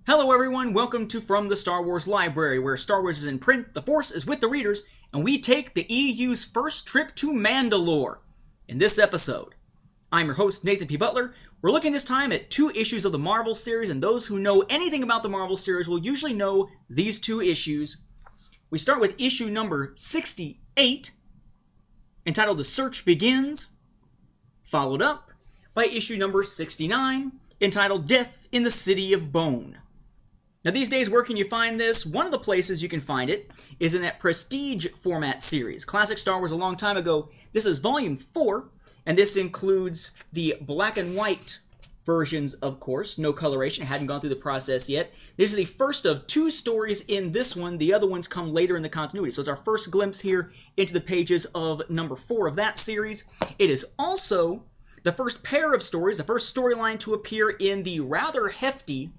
Hello everyone, welcome to From the Star Wars Library, where Star Wars is in print, the Force is with the readers, and we take the EU's first trip to Mandalore. In this episode, I'm your host, Nathan P. Butler. We're looking this time at 2 issues of the Marvel series, and those who know anything about the Marvel series will usually know these 2 issues. We start with issue number 68, entitled The Search Begins, followed up by issue number 69, entitled Death in the City of Bone. Now these days, where can you find this? One of the places you can find it is in that Prestige format series. Classic Star Wars a long time ago. This is volume 4, and this includes the black and white versions, of course. No coloration, hadn't gone through the process yet. This is the first of 2 stories in this one. The other ones come later in the continuity. So it's our first glimpse here into the pages of number 4 of that series. It is also the first pair of stories, the first storyline to appear in the rather hefty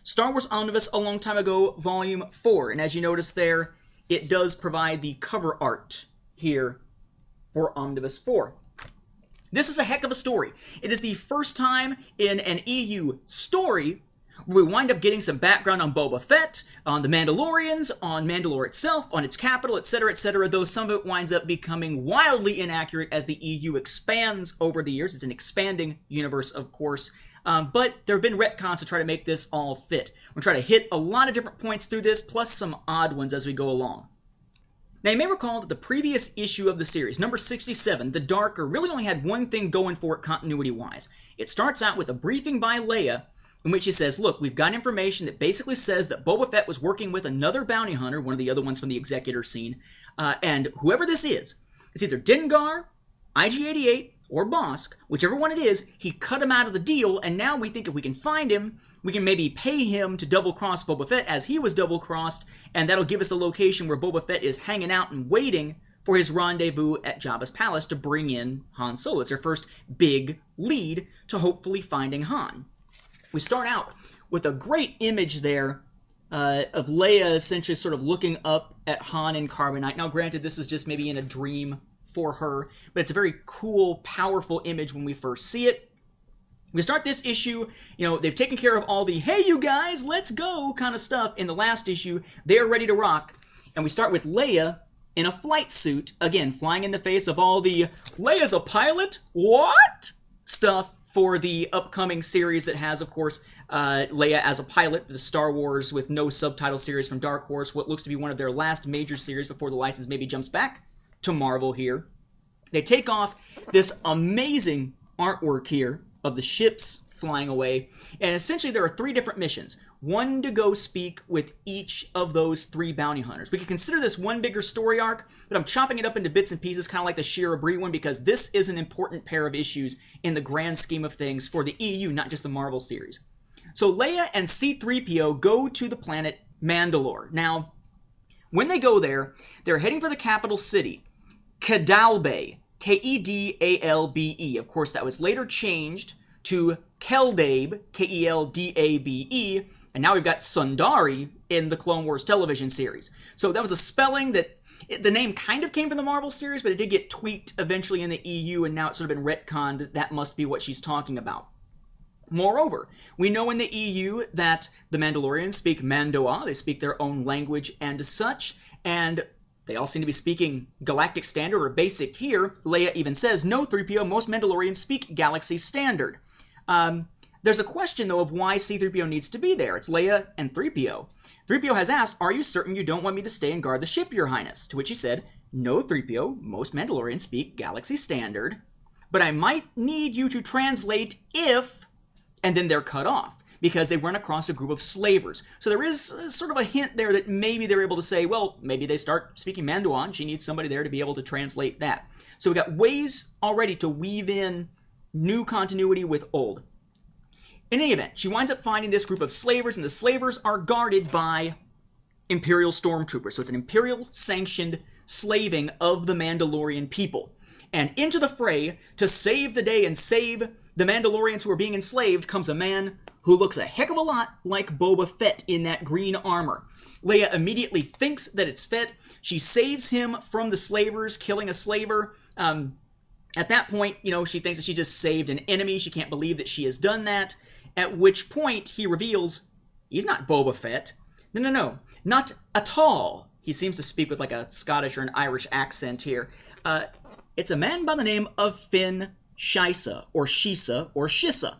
Star Wars Omnibus a long time ago, Volume 4. And as you notice there, it does provide the cover art here for Omnibus 4. This is a heck of a story. It is the first time in an EU story where we wind up getting some background on Boba Fett, on the Mandalorians, on Mandalore itself, on its capital, etc., though some of it winds up becoming wildly inaccurate as the EU expands over the years. It's an expanding universe, of course. But there have been retcons to try to make this all fit. We'll try to hit a lot of different points through this, plus some odd ones as we go along. Now, you may recall that the previous issue of the series, number 67, The Darker, really only had one thing going for it continuity-wise. It starts out with a briefing by Leia, in which she says, look, we've got information that basically says that Boba Fett was working with another bounty hunter, one of the other ones from the Executor scene, and whoever this is, it's either Dengar, IG-88, or Bosk, whichever one it is, he cut him out of the deal, and now we think if we can find him, we can maybe pay him to double-cross Boba Fett as he was double-crossed, and that'll give us the location where Boba Fett is hanging out and waiting for his rendezvous at Jabba's palace to bring in Han Solo. It's our first big lead to hopefully finding Han. We start out with a great image there of Leia essentially sort of looking up at Han in Carbonite. Now, granted, this is just maybe in a dream for her, but it's a very cool, powerful image when we first see it. We start this issue, they've taken care of all the, hey, you guys, let's go kind of stuff in the last issue. They're ready to rock. And we start with Leia in a flight suit, again, flying in the face of all the, Leia's a pilot? What? Stuff for the upcoming series that has, of course, Leia as a pilot, the Star Wars with no subtitle series from Dark Horse, what looks to be one of their last major series before the license maybe jumps back to Marvel here. They take off this amazing artwork here of the ships flying away, and essentially there are 3 different missions. One to go speak with each of those 3 bounty hunters. We could consider this one bigger story arc, but I'm chopping it up into bits and pieces, kind of like the Shira Bree one, because this is an important pair of issues in the grand scheme of things for the EU, not just the Marvel series. So Leia and C-3PO go to the planet Mandalore. Now, when they go there, they're heading for the capital city, Kedalbe, K-E-D-A-L-B-E. Of course, that was later changed to Keldabe, K-E-L-D-A-B-E, and now we've got Sundari in the Clone Wars television series. So that was a spelling that, the name kind of came from the Marvel series, but it did get tweaked eventually in the EU, and now it's sort of been retconned that must be what she's talking about. Moreover, we know in the EU that the Mandalorians speak Mandoa, they speak their own language and such, and they all seem to be speaking Galactic Standard or Basic here. Leia even says, no, 3PO, most Mandalorians speak Galaxy Standard. There's a question, though, of why C-3PO needs to be there. It's Leia and 3PO. 3PO has asked, are you certain you don't want me to stay and guard the ship, Your Highness? To which he said, no, 3PO, most Mandalorians speak Galaxy Standard, but I might need you to translate if... And then they're cut off, because they run across a group of slavers. So there is sort of a hint there that maybe they're able to say, well, maybe they start speaking Mandoan, she needs somebody there to be able to translate that. So we've got ways already to weave in new continuity with old. In any event, she winds up finding this group of slavers, and the slavers are guarded by Imperial stormtroopers. So it's an Imperial-sanctioned slaving of the Mandalorian people. And into the fray, to save the day and save the Mandalorians who are being enslaved, comes a man who looks a heck of a lot like Boba Fett in that green armor. Leia immediately thinks that it's Fett. She saves him from the slavers, killing a slaver. At that point, she thinks that she just saved an enemy. She can't believe that she has done that. At which point, he reveals, He's not Boba Fett. No. Not at all. He seems to speak with like a Scottish or an Irish accent here. It's a man by the name of Finn Shisa, or Shisa, or Shissa.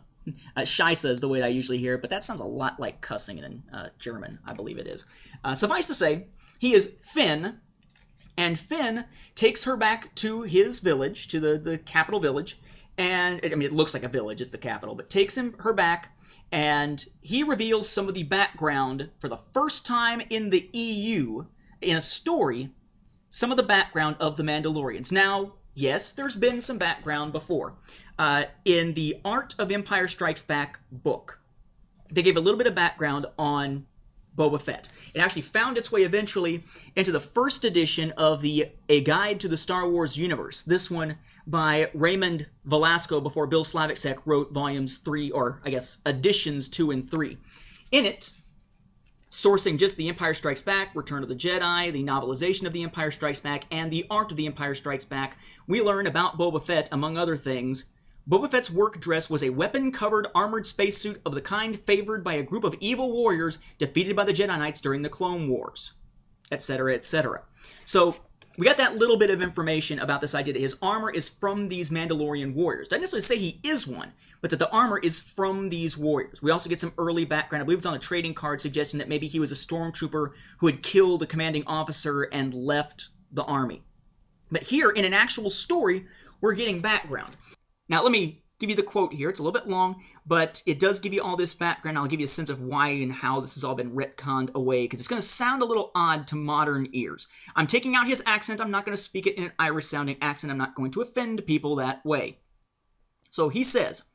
Shisa is the way I usually hear it, but that sounds a lot like cussing in German, I believe it is. Suffice to say, he is Finn, and Finn takes her back to his village, to the capital village, and, I mean, it looks like a village, it's the capital, but takes her back, and he reveals some of the background for the first time in the EU, in a story, some of the background of the Mandalorians. Now, yes, there's been some background before. In the Art of Empire Strikes Back book, they gave a little bit of background on Boba Fett. It actually found its way eventually into the first edition of A Guide to the Star Wars Universe. This one by Raymond Velasco before Bill Slavicsek wrote volumes 3, or I guess editions 2 and 3. In it, sourcing just The Empire Strikes Back, Return of the Jedi, the novelization of The Empire Strikes Back, and the Art of The Empire Strikes Back, we learn about Boba Fett, among other things. Boba Fett's work dress was a weapon-covered armored spacesuit of the kind favored by a group of evil warriors defeated by the Jedi Knights during the Clone Wars, etc., etc. So, we got that little bit of information about this idea that his armor is from these Mandalorian warriors. Doesn't necessarily say he is one, but that the armor is from these warriors. We also get some early background. I believe it was on a trading card suggesting that maybe he was a stormtrooper who had killed a commanding officer and left the army. But here, in an actual story, we're getting background. Now, let me give you the quote here. It's a little bit long, but it does give you all this background. I'll give you a sense of why and how this has all been retconned away, because it's going to sound a little odd to modern ears. I'm taking out his accent. I'm not going to speak it in an Irish-sounding accent. I'm not going to offend people that way. So he says,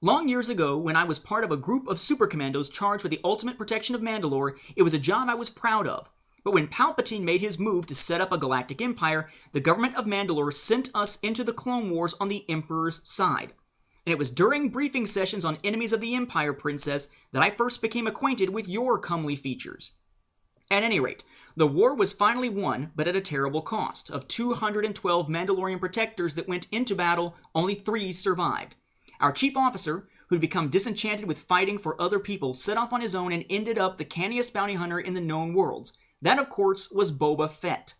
"Long years ago, when I was part of a group of super commandos charged with the ultimate protection of Mandalore, it was a job I was proud of. But when Palpatine made his move to set up a galactic empire, the government of Mandalore sent us into the Clone Wars on the Emperor's side. And it was during briefing sessions on enemies of the Empire, Princess, that I first became acquainted with your comely features. At any rate, the war was finally won, but at a terrible cost. Of 212 Mandalorian protectors that went into battle, only 3 survived. Our chief officer, who had become disenchanted with fighting for other people, set off on his own and ended up the canniest bounty hunter in the known worlds. That, of course, was Boba Fett.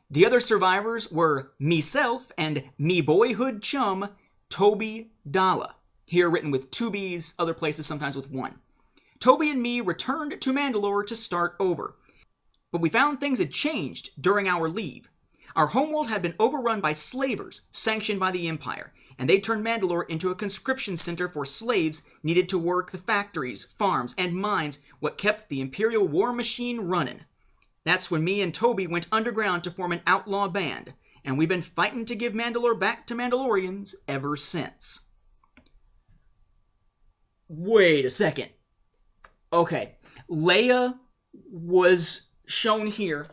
The other survivors were meself and me boyhood chum, Toby Dalla. Here written with 2 B's, other places sometimes with 1. Toby and me returned to Mandalore to start over. But we found things had changed during our leave. Our homeworld had been overrun by slavers sanctioned by the Empire, and they turned Mandalore into a conscription center for slaves needed to work the factories, farms, and mines, what kept the Imperial war machine running. That's when me and Toby went underground to form an outlaw band, and we've been fighting to give Mandalore back to Mandalorians ever since." Wait a second. Okay, Leia was shown here.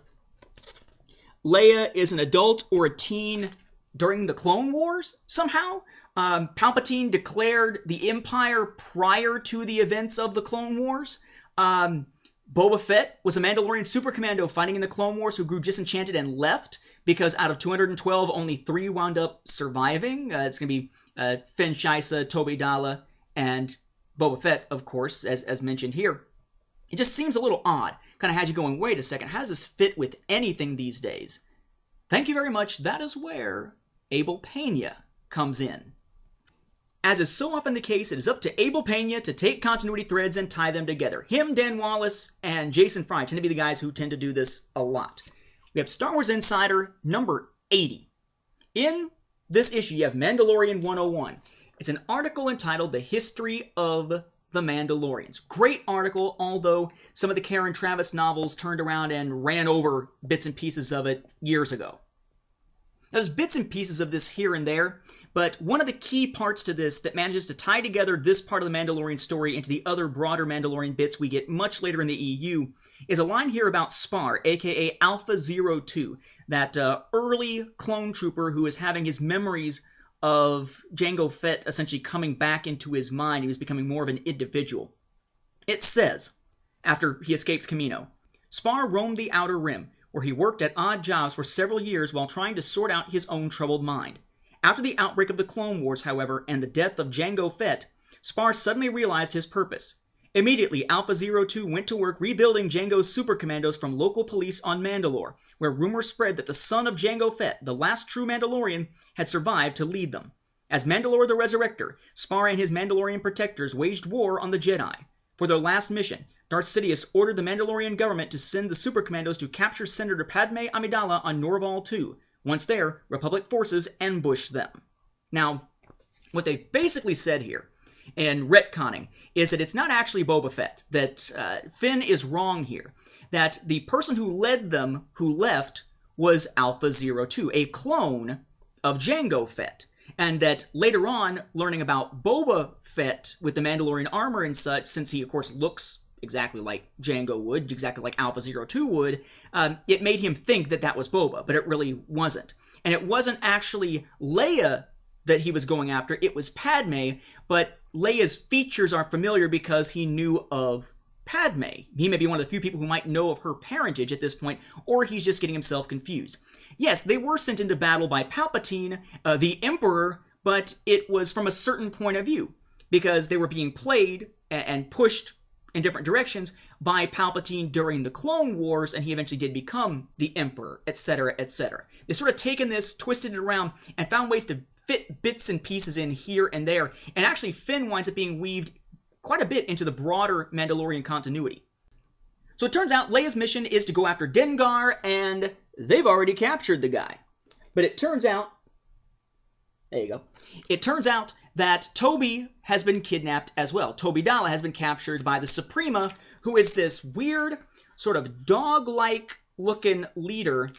Leia is an adult or a teen during the Clone Wars, somehow? Palpatine declared the Empire prior to the events of the Clone Wars. Boba Fett was a Mandalorian super commando fighting in the Clone Wars who grew disenchanted and left because out of 212, only 3 wound up surviving. It's going to be Finn Shisa, Toby Dalla, and Boba Fett, of course, as mentioned here. It just seems a little odd. Kind of had you going, wait a second, how does this fit with anything these days? Thank you very much. That is where Abel Pena comes in. As is so often the case, it is up to Abel Pena to take continuity threads and tie them together. Him, Dan Wallace, and Jason Fry tend to be the guys who tend to do this a lot. We have Star Wars Insider number 80. In this issue, you have Mandalorian 101. It's an article entitled The History of the Mandalorians. Great article, although some of the Karen Traviss novels turned around and ran over bits and pieces of it years ago. There's bits and pieces of this here and there, but one of the key parts to this that manages to tie together this part of the Mandalorian story into the other broader Mandalorian bits we get much later in the EU is a line here about Spar, aka Alpha 02, that early clone trooper who is having his memories of Jango Fett essentially coming back into his mind. He was becoming more of an individual. It says, after he escapes Kamino, Spar roamed the Outer Rim, where he worked at odd jobs for several years while trying to sort out his own troubled mind. After the outbreak of the Clone Wars, however, and the death of Jango Fett, Spar suddenly realized his purpose. Immediately, Alpha 02 went to work rebuilding Jango's super commandos from local police on Mandalore, where rumors spread that the son of Jango Fett, the last true Mandalorian, had survived to lead them. As Mandalore the Resurrector, Spar and his Mandalorian protectors waged war on the Jedi. For their last mission, Darth Sidious ordered the Mandalorian government to send the super commandos to capture Senator Padme Amidala on Norval 2. Once there, Republic forces ambushed them. Now, what they basically said here, and retconning, is that it's not actually Boba Fett, that Finn is wrong here, that the person who led them, who left, was Alpha 02, a clone of Jango Fett, and that later on, learning about Boba Fett with the Mandalorian armor and such, since he of course looks exactly like Jango would, exactly like Alpha 02 would, it made him think that that was Boba, but it really wasn't. And it wasn't actually Leia that he was going after, it was Padme, but Leia's features are familiar because he knew of Padme. He may be one of the few people who might know of her parentage at this point, or he's just getting himself confused. Yes, they were sent into battle by Palpatine, the Emperor, but it was from a certain point of view, because they were being played and pushed in different directions by Palpatine during the Clone Wars, and he eventually did become the Emperor, etc., etc. They've sort of taken this, twisted it around, and found ways to fit bits and pieces in here and there, and actually Finn winds up being weaved quite a bit into the broader Mandalorian continuity. So it turns out Leia's mission is to go after Dengar, and they've already captured the guy. But it turns out, there you go, it turns out that Toby has been kidnapped as well. Toby Dala has been captured by the Suprema, who is this weird, sort of dog-like looking leader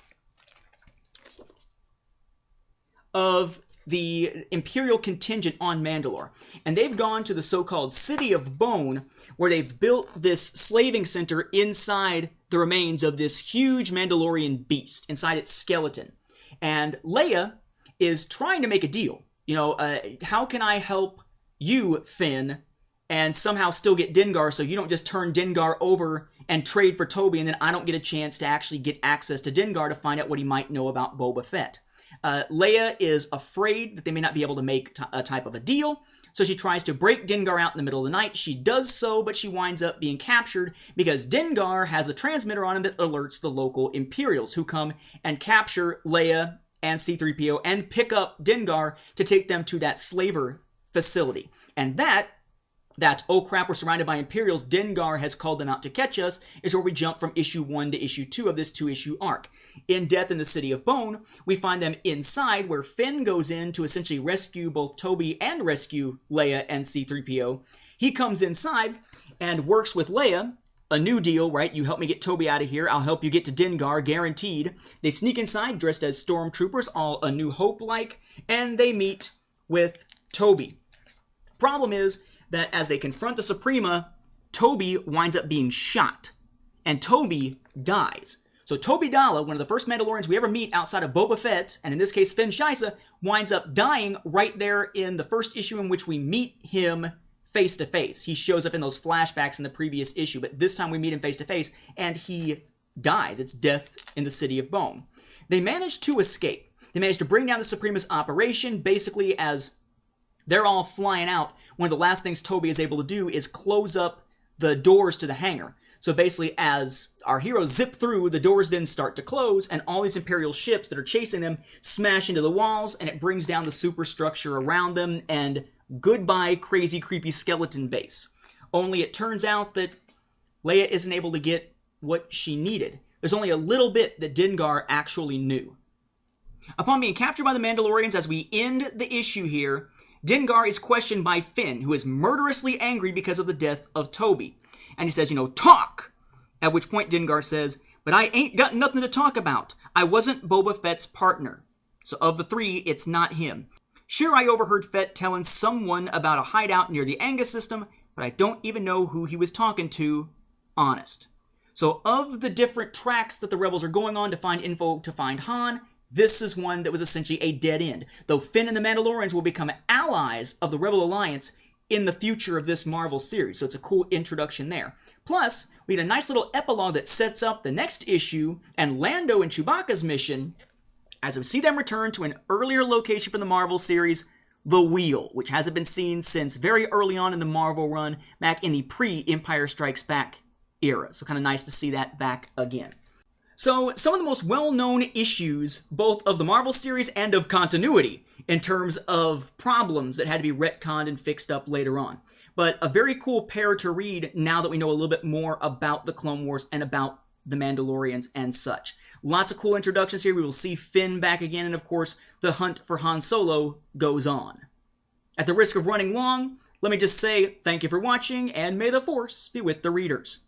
of the Imperial contingent on Mandalore. And they've gone to the so-called City of Bone, where they've built this slaving center inside the remains of this huge Mandalorian beast, inside its skeleton. And Leia is trying to make a deal. You know, how can I help you, Finn, and somehow still get Dengar so you don't just turn Dengar over and trade for Toby, and then I don't get a chance to actually get access to Dengar to find out what he might know about Boba Fett. Leia is afraid that they may not be able to make a type of a deal, so she tries to break Dengar out in the middle of the night. She does so, but she winds up being captured because Dengar has a transmitter on him that alerts the local Imperials, who come and capture Leia and C-3PO and pick up Dengar to take them to that slaver facility. And that, oh crap, we're surrounded by Imperials, Dengar has called them out to catch us, is where we jump from issue 1 to issue 2 of this 2-issue arc. In Death in the City of Bone, we find them inside, where Finn goes in to essentially rescue both Toby and rescue Leia and C-3PO. He comes inside and works with Leia. A new deal, right? You help me get Toby out of here, I'll help you get to Dengar, guaranteed. They sneak inside dressed as stormtroopers, all A New Hope-like, and they meet with Toby. Problem is that as they confront the Suprema, Toby winds up being shot, and Toby dies. So Toby Dala, one of the first Mandalorians we ever meet outside of Boba Fett, and in this case Finn Shaisa, winds up dying right there in the first issue in which we meet him face to face. He shows up in those flashbacks in the previous issue, but this time we meet him face to face, and he dies. It's Death in the City of Bone. They managed to escape. They managed to bring down the Suprema's operation, basically as they're all flying out. One of the last things Toby is able to do is close up the doors to the hangar. So basically, as our heroes zip through, the doors then start to close, and all these Imperial ships that are chasing them smash into the walls, and it brings down the superstructure around them, and goodbye crazy, creepy skeleton base. Only it turns out that Leia isn't able to get what she needed. There's only a little bit that Dengar actually knew. Upon being captured by the Mandalorians, as we end the issue here, Dengar is questioned by Finn, who is murderously angry because of the death of Toby. And he says, talk! At which point Dengar says, but I ain't got nothing to talk about. I wasn't Boba Fett's partner. So of the three, it's not him. Sure, I overheard Fett telling someone about a hideout near the Angus system, but I don't even know who he was talking to. Honest. So of the different tracks that the Rebels are going on to find info to find Han, this is one that was essentially a dead end, though Finn and the Mandalorians will become allies of the Rebel Alliance in the future of this Marvel series, so it's a cool introduction there. Plus, we had a nice little epilogue that sets up the next issue and Lando and Chewbacca's mission as we see them return to an earlier location from the Marvel series, the Wheel, which hasn't been seen since very early on in the Marvel run, back in the pre-Empire Strikes Back era. So kind of nice to see that back again. So some of the most well-known issues, both of the Marvel series and of continuity, in terms of problems that had to be retconned and fixed up later on. But a very cool pair to read now that we know a little bit more about the Clone Wars and about the Mandalorians and such. Lots of cool introductions here. We will see Finn back again, and of course, the hunt for Han Solo goes on. At the risk of running long, let me just say thank you for watching, and may the Force be with the readers.